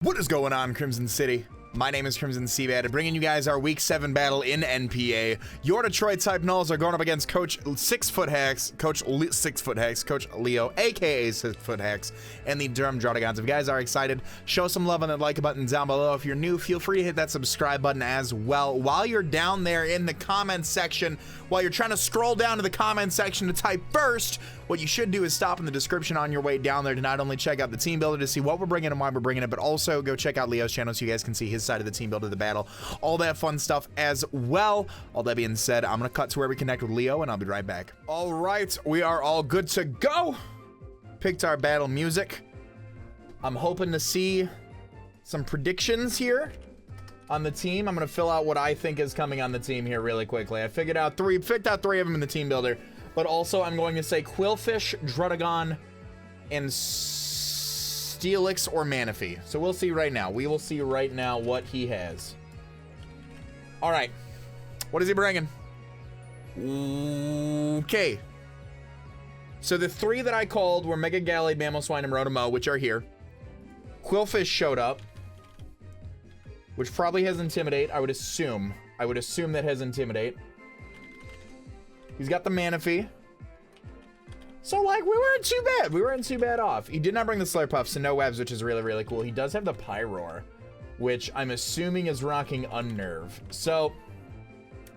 What is going on, Crimson City? My name is Crimson CBAD, bringing you guys our Week 7 battle in NPA. Your Detroit-type Nulls are going up against Coach 6-Foot Hacks, Coach Leo, aka 6-Foot Hacks, and the Durham Druddigons. If you guys are excited, show some love on that like button down below. If you're new, feel free to hit that subscribe button as well. While you're down there in the comments section, while you're trying to scroll down to the comment section to type first, what you should do is stop in the description on your way down there to not only check out the team builder to see what we're bringing and why we're bringing it, but also go check out Leo's channel so you guys can see his side of the team builder, the battle, all that fun stuff as well. All that being said, I'm gonna cut to where we connect with Leo and I'll be right back. All right, we are all good to go. Picked our battle music. I'm hoping to see some predictions here on the team. I'm gonna fill out what I think is coming on the team here really quickly. I picked out three of them in the team builder. But also, I'm going to say Qwilfish, Druddigon, and Steelix or Manaphy. So we'll see right now. We will see right now what he has. All right. What is he bringing? Okay. So the three that I called were Mega Gallade, Mamoswine, and Rotomo, which are here. Qwilfish showed up, which probably has Intimidate, I would assume. I would assume that has Intimidate. He's got the Manaphy. So, like, we weren't too bad. We weren't too bad off. He did not bring the Slurpuff, so no webs, which is really, really cool. He does have the Pyroar, which I'm assuming is rocking Unnerve. So,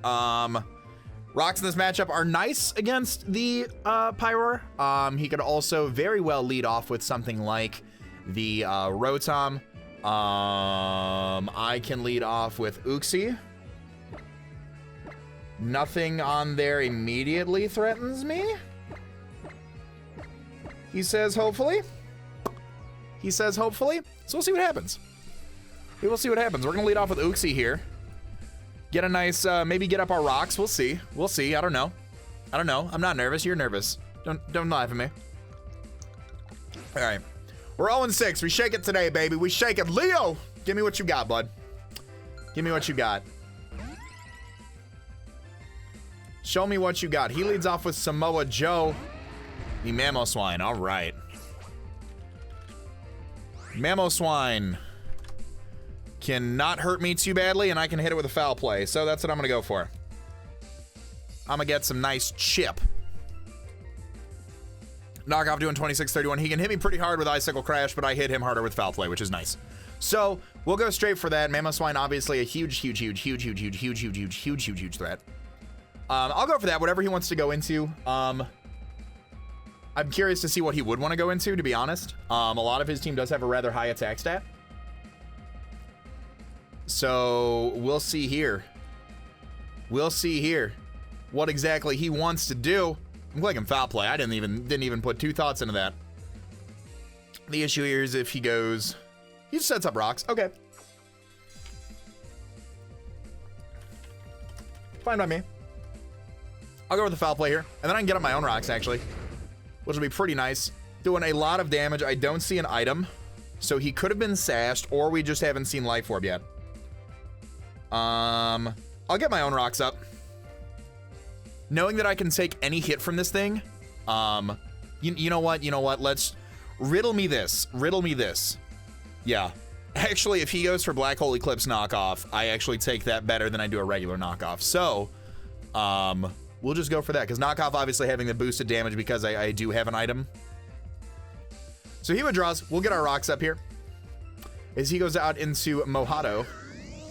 rocks in this matchup are nice against the Pyroar. He could also very well lead off with something like the Rotom. I can lead off with Uxie. Nothing on there immediately threatens me. He says hopefully. He says hopefully. So we'll see what happens. We will see what happens. We're going to lead off with Uxie here. Get a nice, maybe get up our rocks. We'll see. We'll see. I don't know. I don't know. I'm not nervous. You're nervous. Don't laugh at me. All right. We're 0-6. We shake it today, baby. We shake it. Leo, give me what you got, bud. Give me what you got. Show me what you got. He leads off with Samoa Joe. The Mamoswine. All right. Mamoswine cannot hurt me too badly, and I can hit it with a foul play. So that's what I'm going to go for. I'm going to get some nice chip. Knockoff doing 26-31. He can hit me pretty hard with Icicle Crash, but I hit him harder with foul play, which is nice. So we'll go straight for that. Mamoswine, obviously a huge threat. I'll go for that, whatever he wants to go into. I'm curious to see what he would want to go into, to be honest. A lot of his team does have a rather high attack stat. So we'll see here. We'll see here what exactly he wants to do. I'm clicking foul play. I didn't even put two thoughts into that. The issue here is if he goes, he just sets up rocks. Okay. Fine by me. I'll go with the foul play here, and then I can get up my own rocks, actually, which will be pretty nice. Doing a lot of damage. I don't see an item, so he could have been sashed, or we just haven't seen Life Orb yet. I'll get my own rocks up. Knowing that I can take any hit from this thing, you know what? You know what? Let's riddle me this. Riddle me this. Yeah. Actually, if he goes for Black Hole Eclipse knockoff, I actually take that better than I do a regular knockoff. So, we'll just go for that, because knockoff obviously having the boosted damage because I do have an item. So he withdraws. We'll get our rocks up here. As he goes out into Mojado,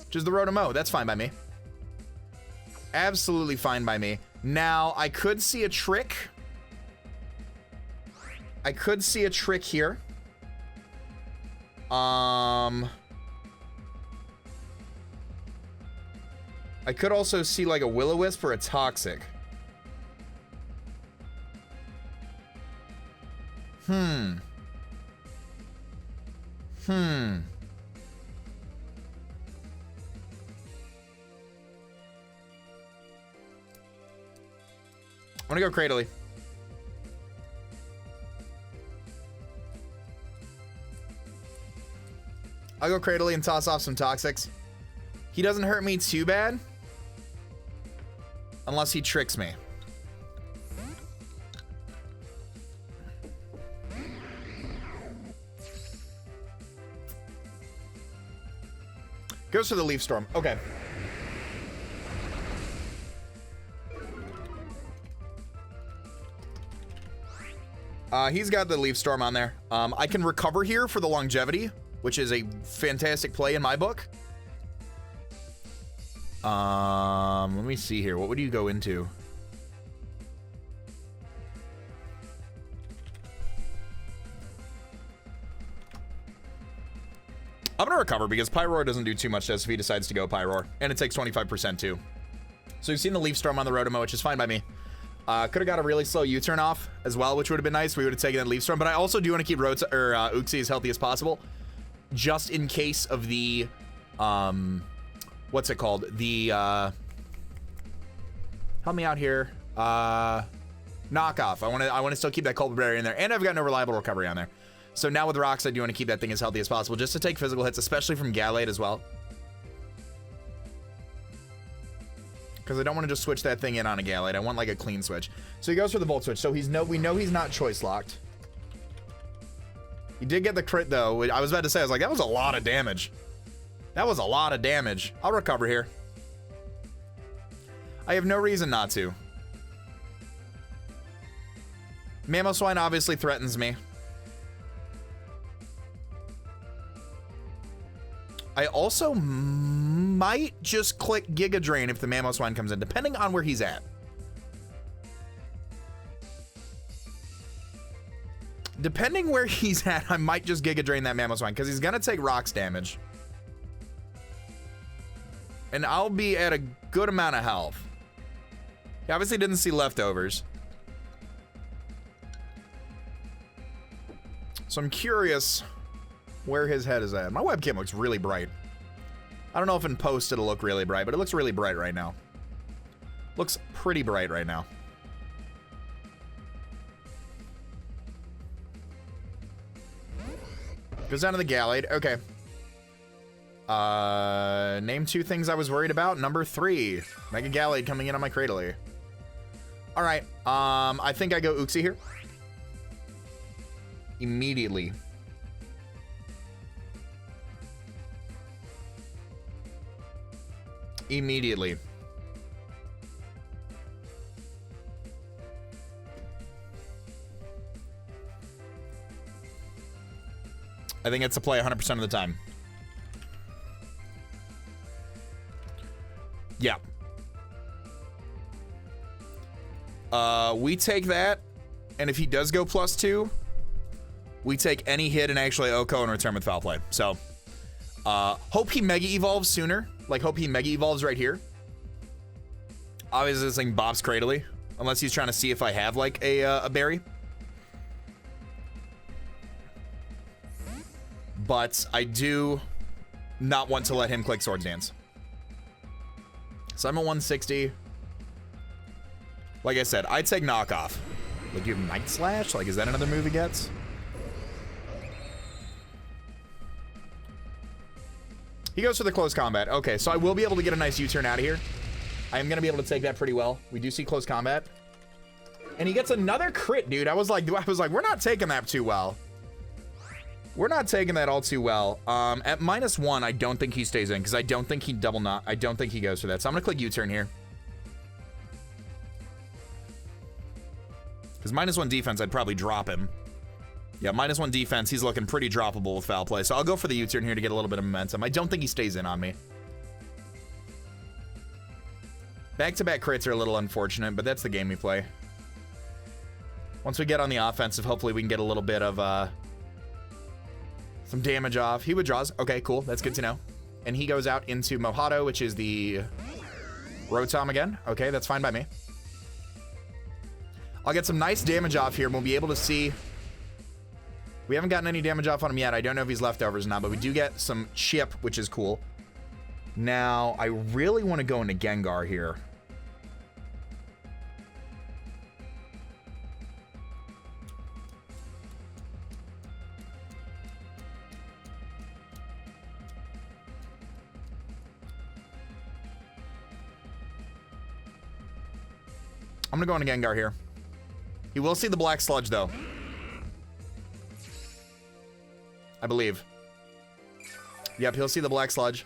which is the Rotomo. That's fine by me. Absolutely fine by me. Now, I could see a trick. I could see a trick here. I could also see like a Will-O-Wisp or a Toxic. I'm gonna go Cradily. I'll go Cradily and toss off some Toxics. He doesn't hurt me too bad. Unless he tricks me. Goes for the Leaf Storm. Okay. He's got the Leaf Storm on there. I can recover here for the longevity, which is a fantastic play in my book. Let me see here. What would you go into? I'm gonna recover because Pyroar doesn't do too much to us if he decides to go Pyroar. And it takes 25% too. So you've seen the Leaf Storm on the Rotomo, which is fine by me. Could have got a really slow U-turn off as well, which would have been nice. We would have taken that Leaf Storm, but I also do want to keep Uxie as healthy as possible, just in case of the, what's it called? The, help me out here. Knockoff. I want to still keep that Culprit Berry in there, and I've got no reliable recovery on there. So now with Rocks, I do want to keep that thing as healthy as possible, just to take physical hits, especially from Gallade as well. Because I don't want to just switch that thing in on a Gallade. I want like a clean switch. So he goes for the Volt Switch. So we know he's not choice locked. He did get the crit though. I was about to say, I was like, that was a lot of damage. That was a lot of damage. I'll recover here. I have no reason not to. Mamoswine obviously threatens me. I also might just click Giga Drain if the Mamoswine comes in, depending on where he's at. Depending where he's at, I might just Giga Drain that Mamoswine, because he's going to take Rocks damage. And I'll be at a good amount of health. He obviously didn't see leftovers. So I'm curious where his head is at. My webcam looks really bright. I don't know if in post it'll look really bright, but it looks really bright right now. Looks pretty bright right now. Goes down to the Gallade. Okay. Name 2 things I was worried about. Number 3. Mega Gallade coming in on my Cradily. Alright. I think I go Uxie here. Immediately. Immediately. I think it's a play 100% of the time. Yeah. We take that, and if he does go +2, we take any hit and actually Oko and return with foul play. So, hope he Mega Evolves sooner. Like, hope he Mega Evolves right here. Obviously, this thing bops Cradily, unless he's trying to see if I have, like, a berry. But I do not want to let him click Swords Dance. So I'm a 160. Like I said, I'd take Knockoff. Like, you have Night Slash? Like, is that another move he gets? He goes for the close combat. Okay, so I will be able to get a nice U-turn out of here. I am going to be able to take that pretty well. We do see close combat. And he gets another crit, dude. I was like, we're not taking that too well. We're not taking that all too well. At -1, I don't think he stays in, because I don't think he I don't think he goes for that. So I'm going to click U-turn here. Because -1 defense, I'd probably drop him. Yeah, -1 defense, he's looking pretty droppable with foul play. So I'll go for the U-turn here to get a little bit of momentum. I don't think he stays in on me. Back-to-back crits are a little unfortunate, but that's the game we play. Once we get on the offensive, hopefully we can get a little bit of some damage off. He withdraws. Okay, cool. That's good to know. And he goes out into Mojado, which is the Rotom again. Okay, that's fine by me. I'll get some nice damage off here, and we'll be able to see. We haven't gotten any damage off on him yet. I don't know if he's leftovers or not, but we do get some chip, which is cool. Now, I really want to go into Gengar here. I'm going to go into Gengar here. He will see the Black Sludge, though. I believe. Yep, he'll see the Black Sludge.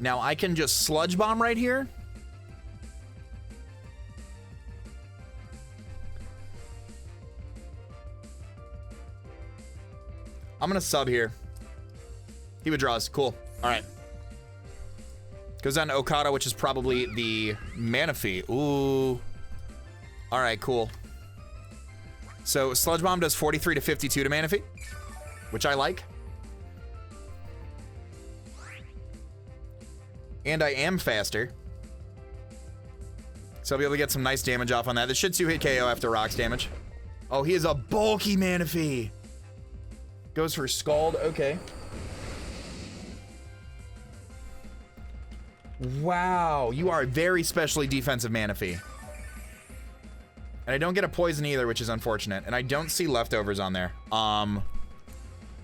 Now I can just Sludge Bomb right here. I'm gonna sub here. He withdraws. Cool. All right. Goes down to Okada, which is probably the Manaphy. Ooh. All right, cool. So Sludge Bomb does 43 to 52 to Manaphy, which I like. And I am faster. So I'll be able to get some nice damage off on that. This should 2-hit KO after rocks damage. Oh, he is a bulky Manaphy. Goes for Scald. Okay. Wow, you are a very specially defensive Manaphy. And I don't get a poison either, which is unfortunate. And I don't see leftovers on there.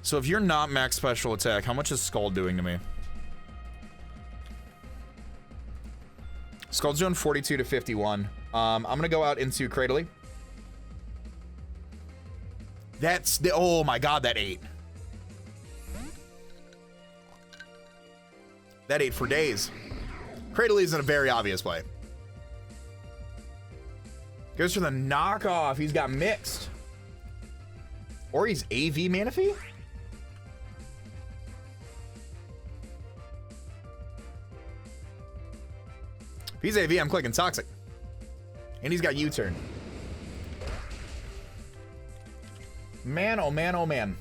So if you're not max special attack, how much is Scald doing to me? Scald's doing 42 to 51. I'm gonna go out into Cradley. That's the, oh my god, that ate. That ate for days. Cradley is in a very obvious play. Goes for the knockoff. He's got mixed. Or he's AV Manaphy? If he's AV, I'm clicking Toxic. And he's got U-turn. Man, oh man, oh man.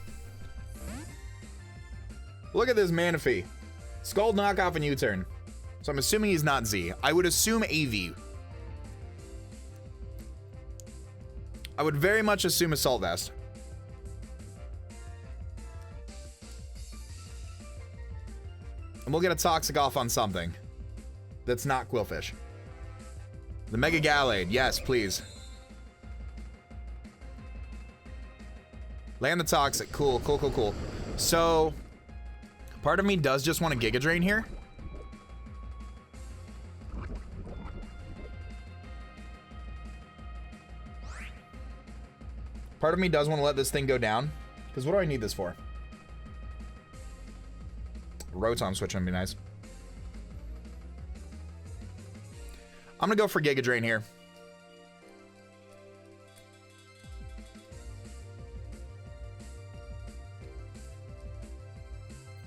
Look at this Manaphy. Scald, knockoff, and U-turn. So I'm assuming he's not Z. I would assume AV. I would very much assume Assault Vest. And we'll get a Toxic off on something that's not Quillfish. The Mega Gallade. Yes, please. Land the Toxic. Cool, cool, cool, cool. So, part of me does just want a Giga Drain here. Part of me does want to let this thing go down. Because what do I need this for? Rotom switch would be nice. I'm going to go for Giga Drain here.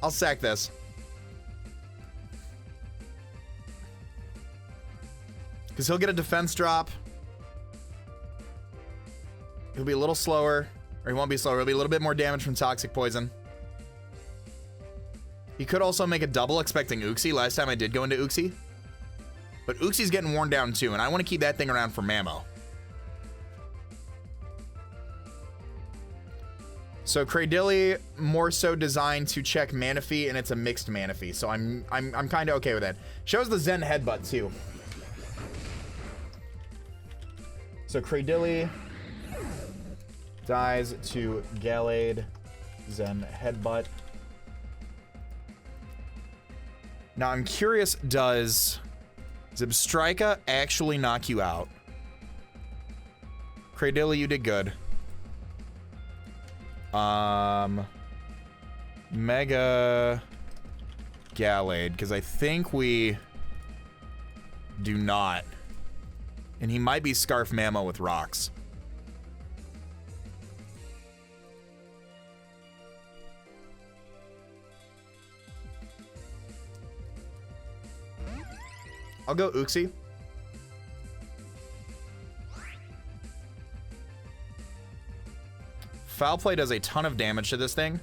I'll sack this. Because he'll get a defense drop. He'll be a little slower. Or he won't be slower. He'll be a little bit more damage from Toxic Poison. He could also make a double expecting Uxie. Last time I did go into Uxie. But Uxie's getting worn down too. And I want to keep that thing around for Mamo. So Cradilly more so designed to check Manaphy, and it's a mixed Manaphy, so I'm kind of okay with that. Shows the Zen Headbutt too. So Cradilly dies to Gallade, Zen Headbutt. Now I'm curious, does Zebstrika actually knock you out? Cradilly, you did good. Mega Gallade, because I think we do not. And he might be Scarf Mamo with rocks. I'll go Uxie. Foul Play does a ton of damage to this thing.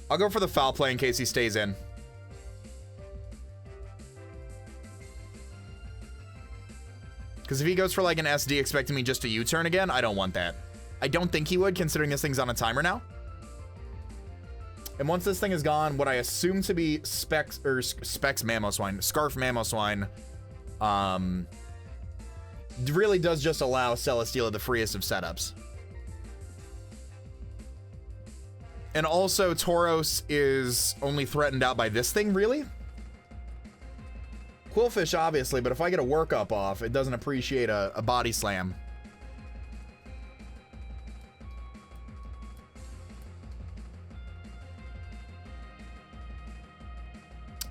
I'll go for the Foul Play in case he stays in. Because if he goes for like an SD expecting me just to U-turn again, I don't want that. I don't think he would, considering this thing's on a timer now. And once this thing is gone, what I assume to be Specs Mamoswine, Scarf Mamoswine, really does just allow Celesteela the freest of setups. And also, Tauros is only threatened out by this thing, really? Quillfish, obviously, but if I get a workup off, it doesn't appreciate a body slam.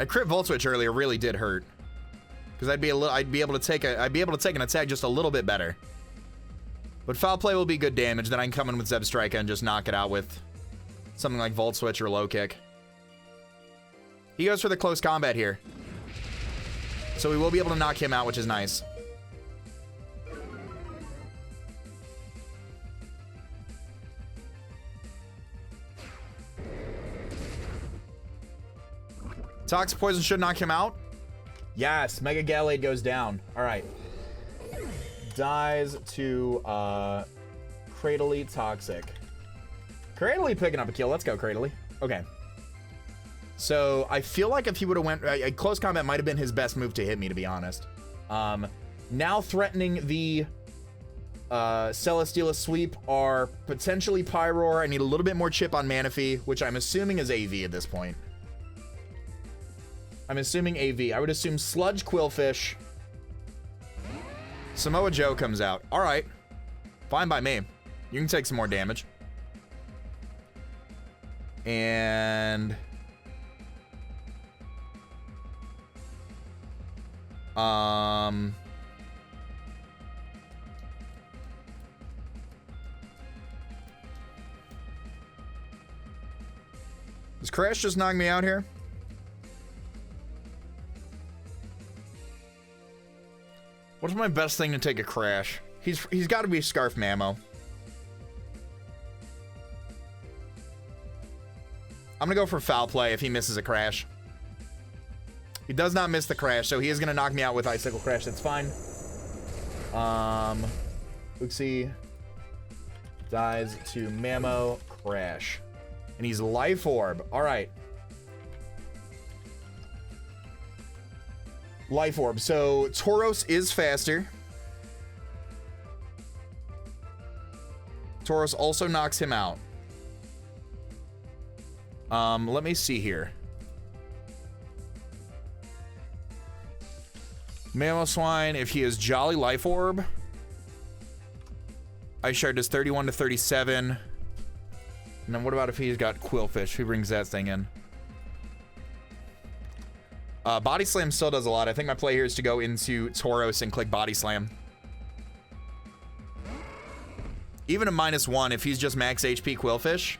A crit Volt Switch earlier really did hurt. Because I'd be able to take an attack just a little bit better. But Foul Play will be good damage, then I can come in with Zebstrika and just knock it out with something like Volt Switch or Low Kick. He goes for the close combat here. So we will be able to knock him out, which is nice. Toxic Poison should knock him out. Yes, Mega Gallade goes down. All right. Dies to Cradily Toxic. Cradily picking up a kill. Let's go, Cradily. Okay. So I feel like if he would have went close combat might have been his best move to hit me, to be honest. Now threatening the Celesteela sweep are potentially Pyroar. I need a little bit more chip on Manaphy, which I'm assuming is AV at this point. I'm assuming AV. I would assume Sludge Quillfish. Samoa Joe comes out. All right. Fine by me. You can take some more damage. And... Does Crash just knock me out here? What's my best thing to take a Crash? He's got to be Scarf Mammo. I'm gonna go for Foul Play if he misses a Crash. He does not miss the Crash, so he is gonna knock me out with Icicle Crash. That's fine. Uxie dies to Mammo Crash, and he's Life Orb. All right. Life Orb. So Tauros is faster. Tauros also knocks him out. Let me see here. Mamoswine, if he is Jolly Life Orb. Ice Shard does 31 to 37. And then what about if he's got Quillfish? Who brings that thing in? Body Slam still does a lot. I think my play here is to go into Tauros and click Body Slam. Even a -1 if he's just max HP Quillfish.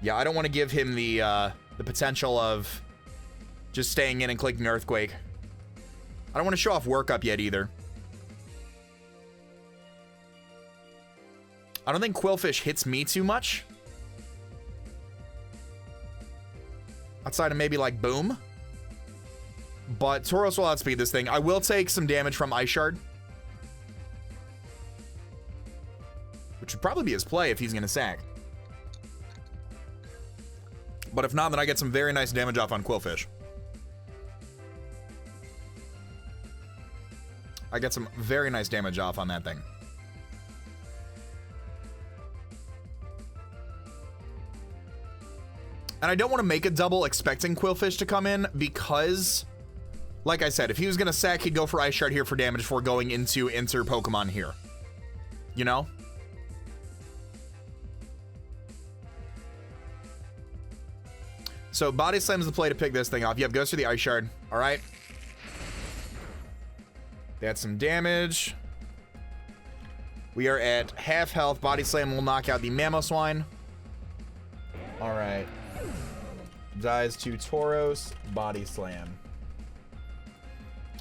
Yeah, I don't want to give him the potential of just staying in and clicking Earthquake. I don't want to show off Workup yet either. I don't think Quillfish hits me too much. Outside of maybe like Boom. But Tauros will outspeed this thing. I will take some damage from Ice Shard. Which would probably be his play if he's going to sack. But if not, then I get some very nice damage off on Quillfish. I get some very nice damage off on that thing. And I don't want to make a double expecting Quillfish to come in because, like I said, if he was going to sack, he'd go for Ice Shard here for damage before going into Enter Pokemon here. You know? So Body Slam's the play to pick this thing off. Yep, goes for the Ice Shard. All right. That's some damage. We are at half health. Body Slam will knock out the Mamoswine. All right. Dies to Tauros. Body Slam.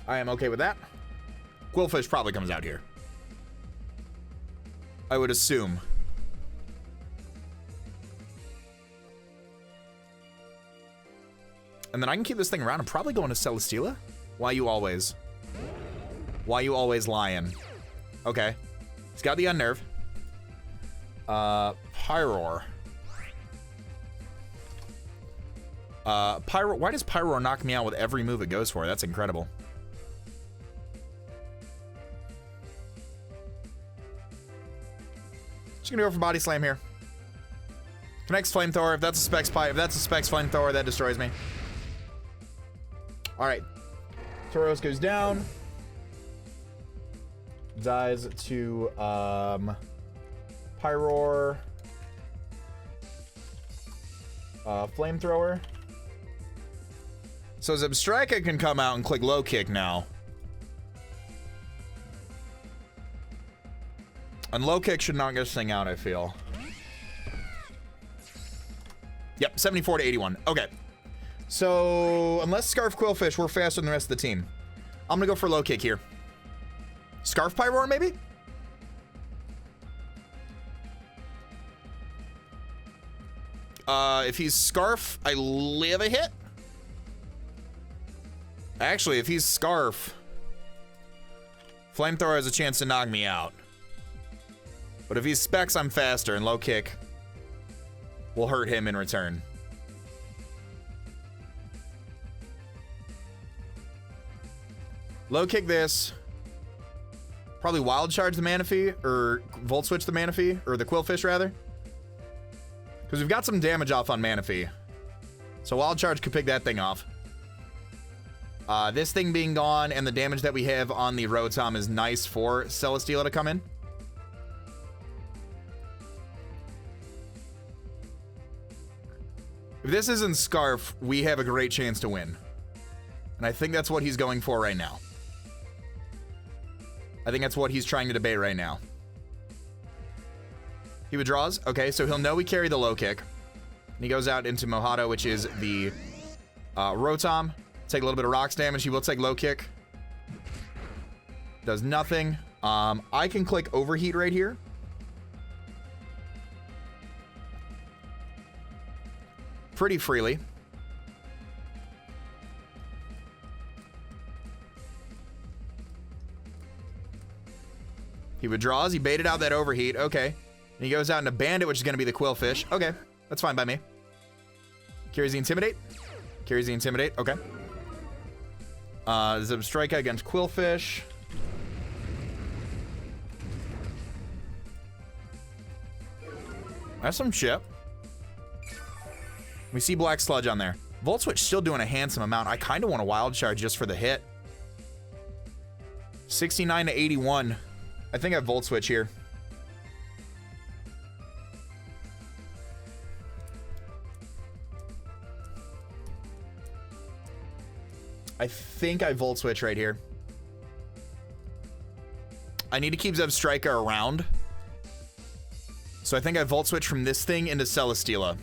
I am okay with that. Quillfish probably comes out here. I would assume. And then I can keep this thing around. I'm probably going to Celesteela. Why you always? Why you always lying? Okay. He's got the Unnerve. Pyroar. Pyro. Why does Pyroar knock me out with every move it goes for? That's incredible. Just gonna go for Body Slam here. Connects Flamethrower. If that's a Specs Pipe, if that's a Specs Flamethrower, that destroys me. All right. Tauros goes down. Dies to Pyroar. Flamethrower. So Zebstrika can come out and click low kick now. And low kick should knock this thing out, I feel. Yep, 74 to 81. Okay. So, unless Scarf Quillfish, we're faster than the rest of the team. I'm gonna go for low kick here. Scarf Pyroar, maybe? If he's Scarf, I live a hit. Actually, if he's Scarf, Flamethrower has a chance to knock me out. But if he's Specs, I'm faster, and low kick will hurt him in return. Low kick this. Probably wild charge the Manaphy, or Volt Switch the Manaphy, or the Quillfish rather. Because we've got some damage off on Manaphy. So wild charge could pick that thing off. This thing being gone and the damage that we have on the Rotom is nice for Celesteela to come in. If this isn't Scarf, we have a great chance to win. And I think that's what he's going for right now. I think that's what he's trying to debate right now. He withdraws. Okay, so he'll know we carry the low kick. And he goes out into Mojado, which is the Rotom. Take a little bit of rocks damage. He will take low kick. Does nothing. I can click overheat right here. Pretty freely. He withdraws. He baited out that overheat. Okay. And he goes out into Bandit, which is going to be the Quillfish. Okay. That's fine by me. Carries the Intimidate. Carries the Intimidate. Okay. Zebstrika against Quillfish. That's some shit. We see Black Sludge on there. Volt Switch still doing a handsome amount. I kind of want a Wild Charge just for the hit. 69 to 81. I think I have Volt Switch here. I think I Volt Switch right here. I need to keep Zebstrika around. So I think I Volt Switch from this thing into Celesteela.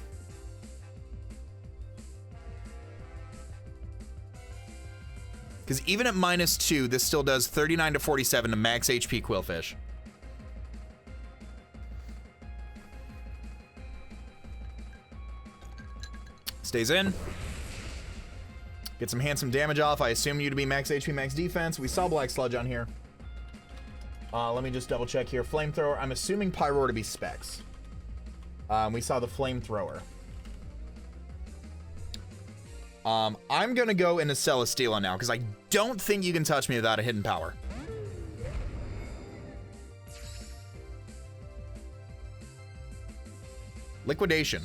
Because even at -2, this still does 39 to 47 to max HP Quillfish. Stays in. Get some handsome damage off. I assume you to be max HP, max defense. We saw Black Sludge on here. Let me just double check here. Flamethrower. I'm assuming Pyroar to be Specs. We saw the Flamethrower. I'm gonna go into Celesteela now because I don't think you can touch me without a hidden power. Liquidation.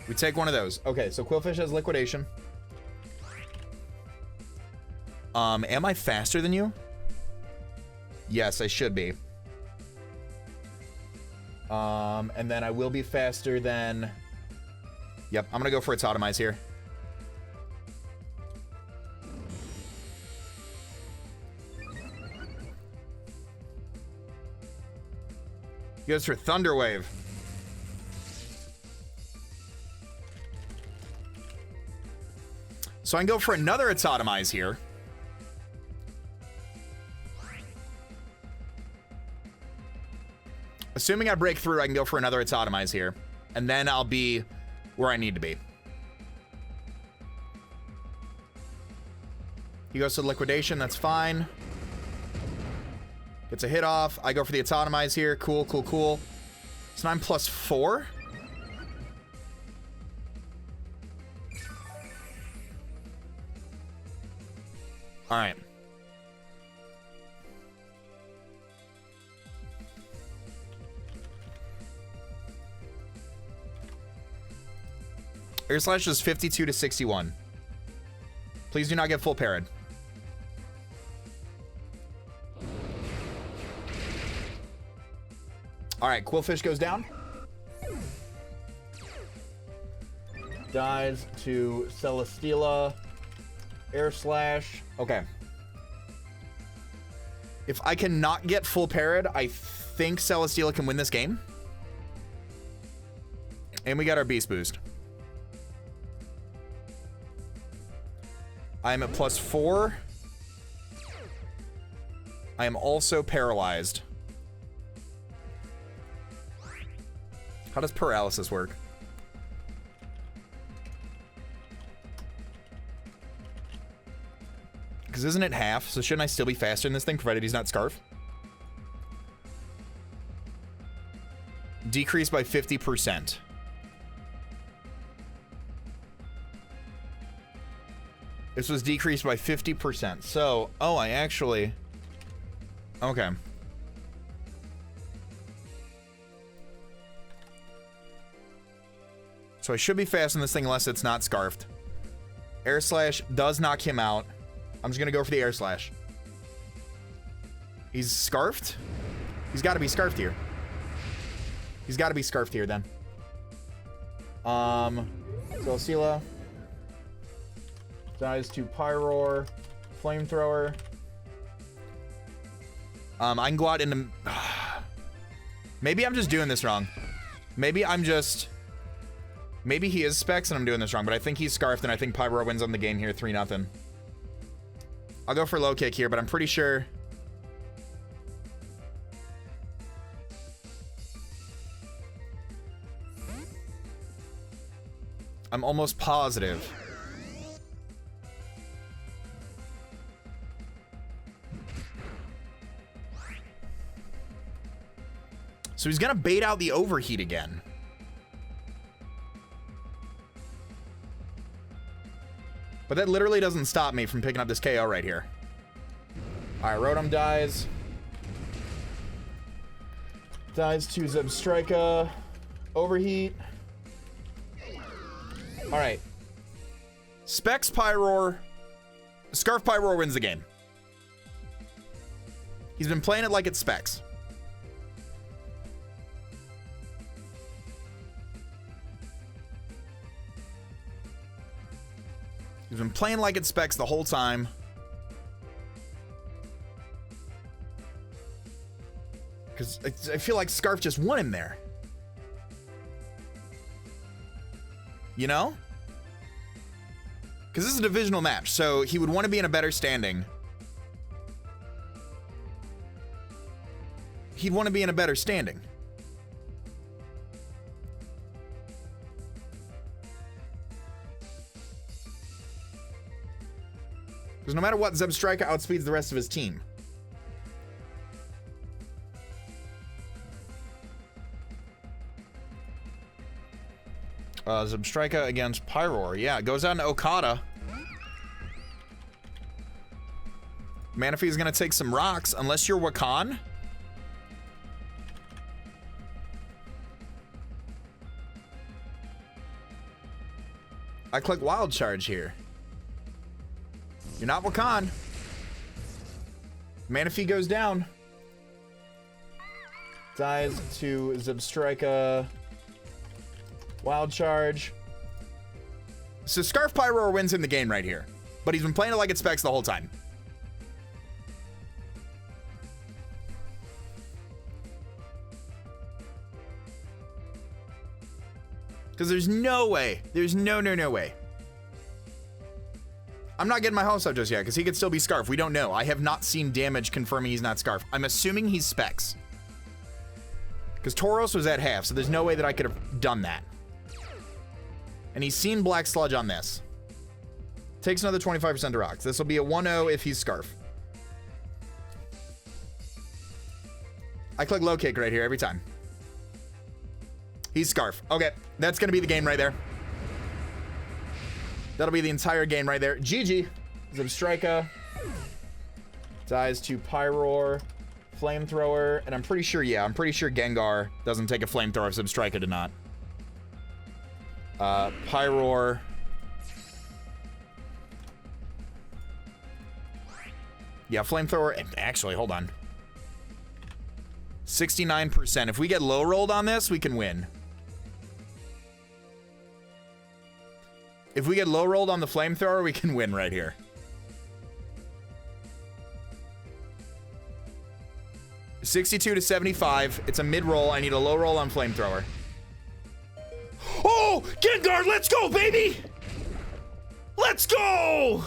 We take one of those. Okay, so Quillfish has Liquidation. Am I faster than you? Yes, I should be. And then I will be faster than... Yep, I'm gonna go for Atomize here. He goes for Thunder Wave. So I can go for another Atomize here. Assuming I break through, I can go for another Atomize here. And then I'll be where I need to be. He goes to Liquidation, that's fine. Gets a hit off. I go for the Atomize here. Cool, cool, cool. So now I'm +4. All right. Air Slash is 52 to 61. Please do not get full parried. All right, Quillfish goes down. Dies to Celesteela. Air Slash. Okay. If I cannot get full parried, I think Celesteela can win this game. And we got our Beast Boost. I'm at +4. I am also paralyzed. How does paralysis work? Because isn't it half? So shouldn't I still be faster in this thing, provided he's not Scarf? Decreased by 50%. This was decreased by 50%. So, oh, I actually... Okay. So I should be fast in this thing unless it's not Scarfed. Air Slash does knock him out. I'm just gonna go for the Air Slash. He's Scarfed? He's gotta be Scarfed here. He's gotta be Scarfed here then. Celesteela. Dies to Pyroar. Flamethrower. I can go out into... Maybe I'm just doing this wrong. Maybe I'm just... Maybe he is Specs and I'm doing this wrong, but I think he's Scarfed and I think Pyroar wins on the game here, 3-0. I'll go for low kick here, but I'm pretty sure... I'm almost positive. So he's gonna bait out the overheat again. But that literally doesn't stop me from picking up this KO right here. Alright, Rotom dies. Dies to Zebstrika. Overheat. Alright. Specs Pyroar. Scarf Pyroar wins the game. He's been playing it like it's Specs. He's been playing like it's Specs the whole time. Because I feel like Scarf just won him there. You know? Because this is a divisional match, so he would want to be in a better standing. He'd want to be in a better standing. Because no matter what, Zebstrika outspeeds the rest of his team. Zebstrika against Pyroar. Yeah, it goes down to Okada. Manaphy is going to take some rocks, unless you're Wakan. I click Wild Charge here. You're not Wakan. Manaphy goes down. Dies to Zebstrika. Wild Charge. So Scarf Pyroar wins him the game right here. But he's been playing it like it's Specs the whole time. Because there's no way. There's no way. I'm not getting my hopes up just yet, because he could still be Scarf. We don't know. I have not seen damage confirming he's not Scarf. I'm assuming he's Specs. Because Tauros was at half, so there's no way that I could have done that. And he's seen Black Sludge on this. Takes another 25% to rocks. This will be a 1-0 if he's Scarf. I click low kick right here every time. He's Scarf. Okay, that's going to be the game right there. That'll be the entire game right there. GG. Zebstrika dies to Pyroar. Flamethrower. And I'm pretty sure, yeah, I'm pretty sure Gengar doesn't take a Flamethrower if Zebstrika did not. Pyroar. Yeah, Flamethrower. Actually, hold on. 69%. If we get low rolled on this, we can win. If we get low rolled on the flamethrower, we can win right here. 62 to 75. It's a mid roll. I need a low roll on flamethrower. Oh, Gengar, let's go, baby! Let's go!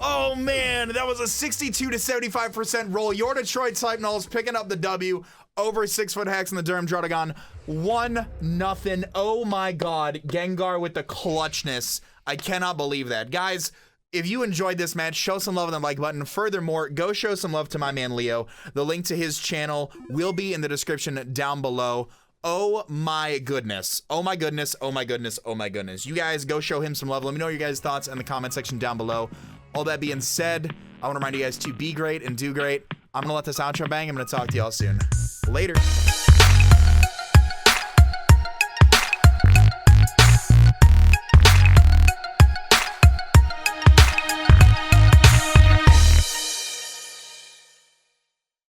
Oh man, that was a 62 to 75% roll. Your Detroit type Nulls picking up the W over 6-foot hacks in the Durham Druddigon. 1-0. Oh my god, Gengar with the clutchness. I cannot believe that. Guys, if you enjoyed this match, show some love on the like button. Furthermore, go show some love to my man Leo. The link to his channel will be in the description down below. Oh my goodness. Oh my goodness. Oh my goodness. Oh my goodness. You guys go show him some love. Let me know your guys' thoughts in the comment section down below. All that being said, I want to remind you guys to be great and do great. I'm going to let this outro bang. I'm going to talk to y'all soon. Later.